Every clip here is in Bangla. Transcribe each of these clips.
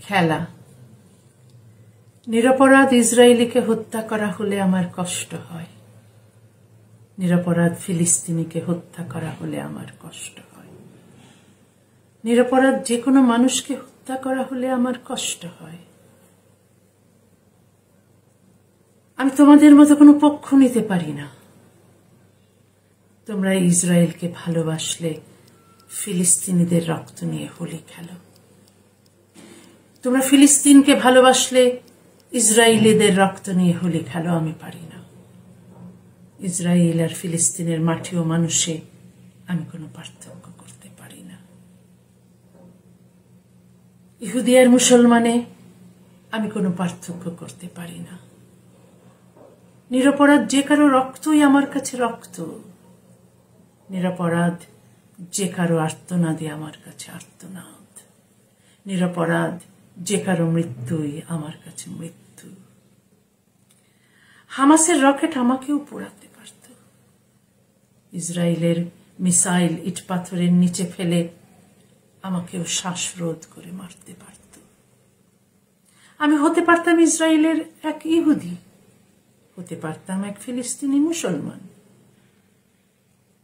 খেলা। নিরপরাধ ইসরায়েলিকে হত্যা করা হলে আমার কষ্ট হয়, নিরপরাধ ফিলিস্তিনিকে হত্যা করা হলে আমার কষ্ট হয়, নিরপরাধ যে কোনো মানুষকে হত্যা করা হলে আমার কষ্ট হয়। আমি তোমাদের মতো কোনো পক্ষ নিতে পারি না। তোমরা ইসরায়েলকে ভালোবাসলে ফিলিস্তিনিদের রক্ত নিয়ে হোলি খেলো, তোমরা ফিলিস্তিনকে ভালোবাসলে ইসরায়েলিদের রক্ত নিয়ে হোলি খেলো। আমি পারি না। ইসরায়েল আর ফিলিস্তিনের মাটি ও মানুষে আমি কোনো পার্থক্য করতে পারি না। ইহুদি আর মুসলমানে আমি কোনো পার্থক্য করতে পারি না। নিরপরাধ যে কারো রক্তই আমার কাছে রক্ত, নিরপরাধ যে কারো আর্তনাদে আমার কাছে আর্তনাদ, নিরপরাধ যে কারো মৃত্যুই আমার কাছে মৃত্যু। হামাসের রকেট আমাকেও পোড়াতে পারত, ইসরায়েলের মিসাইল ইট পাথরের নিচে ফেলে আমাকেও শ্বাসরোধ করে মারতে পারত। আমি হতে পারতাম ইসরায়েলের এক ইহুদি, হতে পারতাম এক ফিলিস্তিনি মুসলমান।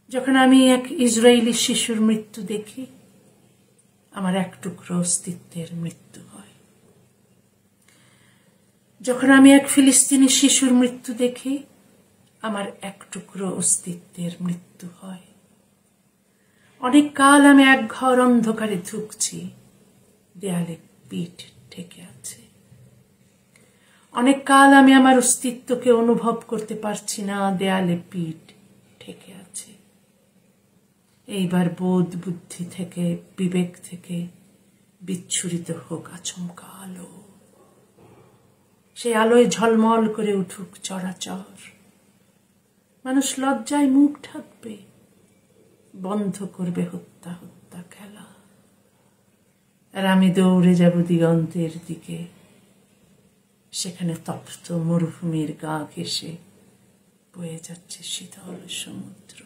যখন আমি এক ইসরায়েলি শিশুর মৃত্যু দেখি, আমার এক টুকরো অস্তিত্বের মৃত্যু হয়। যখন আমি এক ফিলিস্তিনি শিশুর মৃত্যু দেখি, আমার এক টুকরো অস্তিত্বের মৃত্যু হয়। অনেক কাল আমি এক ঘর অন্ধকারে ধুঁকছি, দেয়ালে পিঠ ঠেকে আছে। অনেক কাল আমি আমার অস্তিত্বকে অনুভব করতে পারছি না, দেয়ালে পিঠ ঠেকে আছে। এইবার বোধ বুদ্ধি থেকে, বিবেক থেকে বিচ্ছুরিত হোক আচমকা আলো। সেই আলোয় ঝলমল করে উঠুক চরাচর। মানুষ লজ্জায় মুখ ঢাকবে, বন্ধ করবে হত্যা হত্যা খেলা। আর আমি দৌড়ে যাব দিগন্তের দিকে, সেখানে তপ্ত মরুভূমির গা ঘেঁষে বয়ে যাচ্ছে শীতল সমুদ্র।